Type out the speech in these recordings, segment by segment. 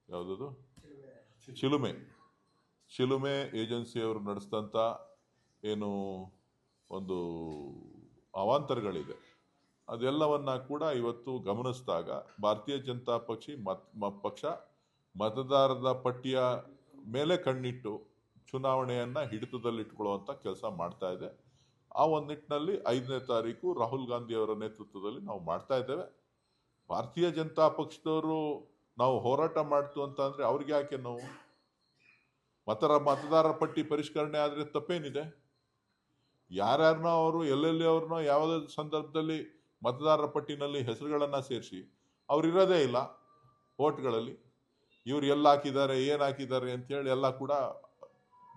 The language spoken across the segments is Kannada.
ಯಾವುದದು ಚಿಲುಮೆ ಏಜೆನ್ಸಿಯವರು ನಡೆಸಿದಂಥ ಏನು ಒಂದು ಅವಾಂತರಗಳಿದೆ ಅದೆಲ್ಲವನ್ನ ಕೂಡ ಇವತ್ತು ಗಮನಿಸಿದಾಗ ಭಾರತೀಯ ಜನತಾ ಪಕ್ಷ ಮತದಾರರ ಪಟ್ಟಿಯ ಮೇಲೆ ಕಣ್ಣಿಟ್ಟು ಚುನಾವಣೆಯನ್ನು ಹಿಡಿತದಲ್ಲಿಟ್ಕೊಳ್ಳುವಂಥ ಕೆಲಸ ಮಾಡ್ತಾ ಇದೆ. ಆ ಒಂದು ನಿಟ್ಟಿನಲ್ಲಿ 5ನೇ ತಾರೀಕು ರಾಹುಲ್ ಗಾಂಧಿ ಅವರ ನೇತೃತ್ವದಲ್ಲಿ ನಾವು ಮಾಡ್ತಾ ಇದ್ದೇವೆ. ಭಾರತೀಯ ಜನತಾ ಪಕ್ಷದವರು ನಾವು ಹೋರಾಟ ಮಾಡ್ತು ಅಂತ ಅಂದರೆ ಅವ್ರಿಗೆ ಯಾಕೆ ನಾವು ಮತದಾರರ ಪಟ್ಟಿ ಪರಿಷ್ಕರಣೆ ಆದರೆ ತಪ್ಪೇನಿದೆ? ಯಾರ್ಯಾರನ್ನೋ ಅವರು ಎಲ್ಲೆಲ್ಲಿ ಅವ್ರನ್ನೋ ಯಾವುದೇ ಸಂದರ್ಭದಲ್ಲಿ ಮತದಾರರ ಪಟ್ಟಿನಲ್ಲಿ ಹೆಸರುಗಳನ್ನು ಸೇರಿಸಿ ಅವ್ರಿರೋದೇ ಇಲ್ಲ ಓಟ್ಗಳಲ್ಲಿ. ಇವ್ರು ಎಲ್ಲ ಹಾಕಿದ್ದಾರೆ ಏನು ಹಾಕಿದ್ದಾರೆ ಅಂತೇಳಿ ಎಲ್ಲ ಕೂಡ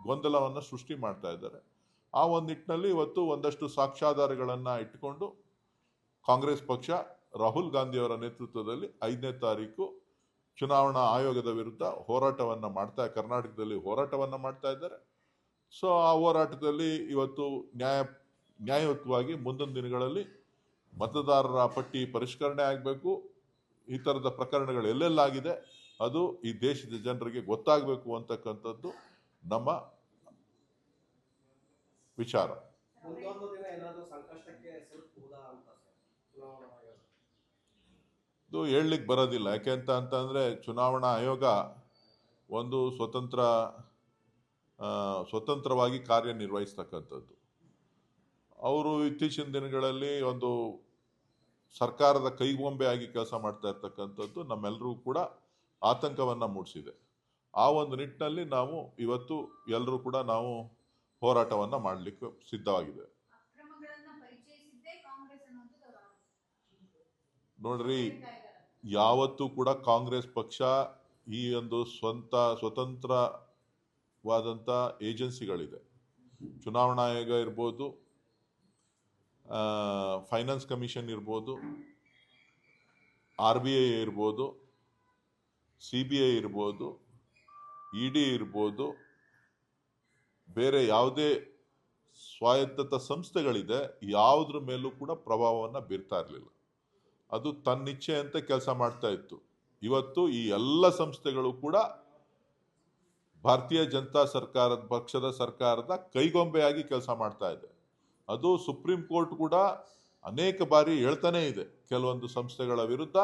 ಗೊಂದಲವನ್ನು ಸೃಷ್ಟಿ ಮಾಡ್ತಾ ಇದ್ದಾರೆ. ಆ ಒಂದು ನಿಟ್ಟಿನಲ್ಲಿ ಇವತ್ತು ಒಂದಷ್ಟು ಸಾಕ್ಷ್ಯಾಧಾರಗಳನ್ನು ಇಟ್ಟುಕೊಂಡು ಕಾಂಗ್ರೆಸ್ ಪಕ್ಷ ರಾಹುಲ್ ಗಾಂಧಿ ಅವರ ನೇತೃತ್ವದಲ್ಲಿ 5ನೇ ತಾರೀಕು ಚುನಾವಣಾ ಆಯೋಗದ ವಿರುದ್ಧ ಕರ್ನಾಟಕದಲ್ಲಿ ಹೋರಾಟವನ್ನು ಮಾಡ್ತಾ ಇದ್ದಾರೆ. ಸೊ ಆ ಹೋರಾಟದಲ್ಲಿ ಇವತ್ತು ನ್ಯಾಯಯುತವಾಗಿ ಮುಂದಿನ ದಿನಗಳಲ್ಲಿ ಮತದಾರರ ಪಟ್ಟಿ ಪರಿಷ್ಕರಣೆ ಆಗಬೇಕು. ಈ ಥರದ ಪ್ರಕರಣಗಳು ಎಲ್ಲೆಲ್ಲಾಗಿದೆ ಅದು ಈ ದೇಶದ ಜನರಿಗೆ ಗೊತ್ತಾಗಬೇಕು ಅಂತಕ್ಕಂಥದ್ದು ನಮ್ಮ ವಿಚಾರ. ಇದು ಹೇಳಲಿಕ್ಕೆ ಬರೋದಿಲ್ಲ. ಯಾಕೆ ಅಂತಂದರೆ ಚುನಾವಣಾ ಆಯೋಗ ಒಂದು ಸ್ವತಂತ್ರವಾಗಿ ಕಾರ್ಯನಿರ್ವಹಿಸ್ತಕ್ಕಂಥದ್ದು. ಅವರು ಇತ್ತೀಚಿನ ದಿನಗಳಲ್ಲಿ ಒಂದು ಸರ್ಕಾರದ ಕೈಗೊಂಬೆಯಾಗಿ ಕೆಲಸ ಮಾಡ್ತಾ ಇರ್ತಕ್ಕಂಥದ್ದು ನಮ್ಮೆಲ್ಲರೂ ಕೂಡ ಆತಂಕವನ್ನು ಮೂಡಿಸಿದೆ. ಆ ಒಂದು ನಿಟ್ಟಿನಲ್ಲಿ ನಾವು ಇವತ್ತು ಎಲ್ಲರೂ ಕೂಡ ನಾವು ಹೋರಾಟವನ್ನು ಮಾಡಲಿಕ್ಕೆ ಸಿದ್ಧವಾಗಿದೆ. ನೋಡ್ರಿ, ಯಾವತ್ತೂ ಕೂಡ ಕಾಂಗ್ರೆಸ್ ಪಕ್ಷ ಈ ಒಂದು ಸ್ವತಂತ್ರವಾದಂಥ ಏಜೆನ್ಸಿಗಳಿದೆ. ಚುನಾವಣಾ ಆಯೋಗ ಇರ್ಬೋದು, ಫೈನಾನ್ಸ್ ಕಮಿಷನ್ ಇರ್ಬೋದು, RBI ಇರ್ಬೋದು, CBI ಇರ್ಬೋದು, ED ಇರ್ಬೋದು, ಬೇರೆ ಯಾವುದೇ ಸ್ವಾಯತ್ತ ಸಂಸ್ಥೆಗಳಿದೆ ಯಾವುದ್ರ ಮೇಲೂ ಕೂಡ ಪ್ರಭಾವವನ್ನು ಬೀರ್ತಾ ಇರಲಿಲ್ಲ. ಅದು ತನ್ನಿಚ್ಛೆಯಂತೆ ಕೆಲಸ ಮಾಡ್ತಾ ಇತ್ತು. ಇವತ್ತು ಈ ಎಲ್ಲ ಸಂಸ್ಥೆಗಳು ಕೂಡ ಭಾರತೀಯ ಜನತಾ ಪಕ್ಷದ ಸರ್ಕಾರದ ಕೈಗೊಂಬೆಯಾಗಿ ಕೆಲಸ ಮಾಡ್ತಾ ಇದೆ. ಅದು ಸುಪ್ರೀಂ ಕೋರ್ಟ್ ಕೂಡ ಅನೇಕ ಬಾರಿ ಹೇಳ್ತಾನೆ ಇದೆ, ಕೆಲವೊಂದು ಸಂಸ್ಥೆಗಳ ವಿರುದ್ಧ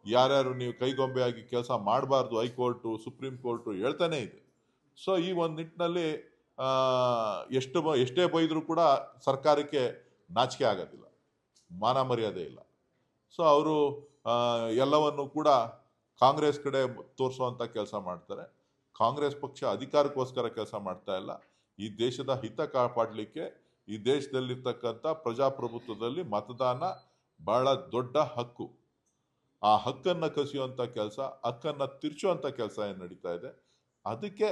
ಯಾರ್ಯಾರು ನೀವು ಕೈಗೊಂಬೆಯಾಗಿ ಕೆಲಸ ಮಾಡಬಾರ್ದು, ಹೈಕೋರ್ಟು ಸುಪ್ರೀಂ ಕೋರ್ಟು ಹೇಳ್ತಾನೆ ಇದೆ. ಸೊ ಈ ಒಂದು ನಿಟ್ಟಿನಲ್ಲಿ ಎಷ್ಟೇ ಬೈದರೂ ಕೂಡ ಸರ್ಕಾರಕ್ಕೆ ನಾಚಿಕೆ ಆಗೋದಿಲ್ಲ, ಮಾನ ಮರ್ಯಾದೆ ಇಲ್ಲ. ಸೊ ಅವರು ಎಲ್ಲವನ್ನು ಕೂಡ ಕಾಂಗ್ರೆಸ್ ಕಡೆ ತೋರಿಸುವಂಥ ಕೆಲಸ ಮಾಡ್ತಾರೆ. ಕಾಂಗ್ರೆಸ್ ಪಕ್ಷ ಅಧಿಕಾರಕ್ಕೋಸ್ಕರ ಕೆಲಸ ಮಾಡ್ತಾ ಇಲ್ಲ. ಈ ದೇಶದ ಹಿತ ಕಾಪಾಡಲಿಕ್ಕೆ, ಈ ದೇಶದಲ್ಲಿರ್ತಕ್ಕಂಥ ಪ್ರಜಾಪ್ರಭುತ್ವದಲ್ಲಿ ಮತದಾನ ಬಹಳ ದೊಡ್ಡ ಹಕ್ಕು. ಆ ಹಕ್ಕನ್ನು ಕಸಿಯುವಂಥ ಕೆಲಸ, ಹಕ್ಕನ್ನು ತಿರ್ಚುವಂಥ ಕೆಲಸ ಏನು ನಡೀತಾ ಇದೆ, ಅದಕ್ಕೆ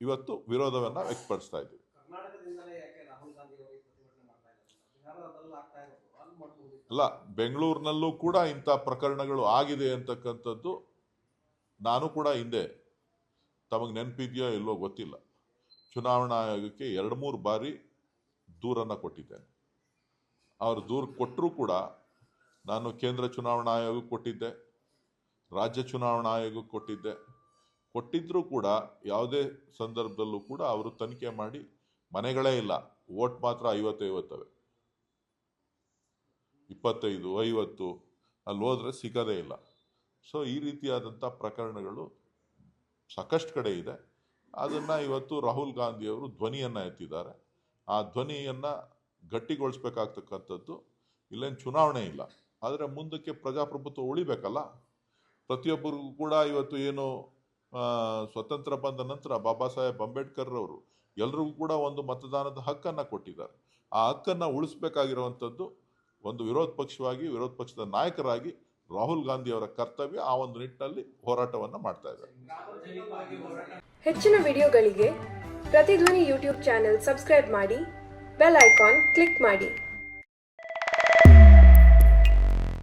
ಇವತ್ತು ವಿರೋಧವನ್ನು ವ್ಯಕ್ತಪಡಿಸ್ತಾ ಇದ್ದೀವಿ. ಅಲ್ಲ, ಬೆಂಗಳೂರಿನಲ್ಲೂ ಕೂಡ ಇಂಥ ಪ್ರಕರಣಗಳು ಆಗಿದೆ ಅಂತಕ್ಕಂಥದ್ದು ನಾನು ಕೂಡ ಹಿಂದೆ, ತಮಗೆ ನೆನಪಿದೆಯೋ ಇಲ್ವೋ ಗೊತ್ತಿಲ್ಲ, ಚುನಾವಣಾ ಆಯೋಗಕ್ಕೆ 2-3 ಬಾರಿ ದೂರನ್ನು ಕೊಟ್ಟಿದ್ದೇನೆ. ಅವರು ದೂರು ಕೊಟ್ಟರೂ ಕೂಡ ನಾನು ಕೇಂದ್ರ ಚುನಾವಣಾ ಆಯೋಗಕ್ಕೆ ಕೊಟ್ಟಿದ್ದೆ, ರಾಜ್ಯ ಚುನಾವಣಾ ಆಯೋಗಕ್ಕೆ ಕೊಟ್ಟಿದ್ದರೂ ಕೂಡ ಯಾವುದೇ ಸಂದರ್ಭದಲ್ಲೂ ಕೂಡ ಅವರು ತನಿಖೆ ಮಾಡಿ ಮನೆಗಳೇ ಇಲ್ಲ, ವೋಟ್ ಮಾತ್ರ 50-50, 25-50 ಅಲ್ಲಿ ಹೋದ್ರೆ ಸಿಗೋದೇ ಇಲ್ಲ. ಸೊ ಈ ರೀತಿಯಾದಂಥ ಪ್ರಕರಣಗಳು ಸಾಕಷ್ಟು ಕಡೆ ಇದೆ. ಅದನ್ನು ಇವತ್ತು ರಾಹುಲ್ ಗಾಂಧಿಯವರು ಧ್ವನಿಯನ್ನು ಎತ್ತಿದ್ದಾರೆ. ಆ ಧ್ವನಿಯನ್ನು ಗಟ್ಟಿಗೊಳಿಸ್ಬೇಕಾಗ್ತಕ್ಕಂಥದ್ದು. ಇಲ್ಲೇನು ಚುನಾವಣೆ ಇಲ್ಲ, ಆದರೆ ಮುಂದಕ್ಕೆ ಪ್ರಜಾಪ್ರಭುತ್ವ ಉಳಿಬೇಕಲ್ಲ. ಪ್ರತಿಯೊಬ್ಬರಿಗೂ ಕೂಡ ಇವತ್ತು ಏನು ಸ್ವತಂತ್ರ ಬಂದ ನಂತರ ಬಾಬಾ ಸಾಹೇಬ್ ಅಂಬೇಡ್ಕರ್ ಅವರು ಎಲ್ರಿಗೂ ಕೂಡ ಒಂದು ಮತದಾನದ ಹಕ್ಕನ್ನು ಕೊಟ್ಟಿದ್ದಾರೆ. ಆ ಹಕ್ಕನ್ನು ಉಳಿಸ್ಬೇಕಾಗಿರುವಂಥದ್ದು ಒಂದು ವಿರೋಧ ಪಕ್ಷದ ನಾಯಕರಾಗಿ ರಾಹುಲ್ ಗಾಂಧಿ ಅವರ ಕರ್ತವ್ಯ. ಆ ಒಂದು ನಿಟ್ಟಿನಲ್ಲಿ ಹೋರಾಟವನ್ನು ಮಾಡ್ತಾ ಇದ್ದಾರೆ. ಹೆಚ್ಚಿನ ವಿಡಿಯೋಗಳಿಗೆ ಪ್ರತಿಧ್ವನಿ ಯೂಟ್ಯೂಬ್ ಚಾನೆಲ್ ಸಬ್ಸ್ಕ್ರೈಬ್ ಮಾಡಿ, ಬೆಲ್ ಐಕಾನ್ ಕ್ಲಿಕ್ ಮಾಡಿ.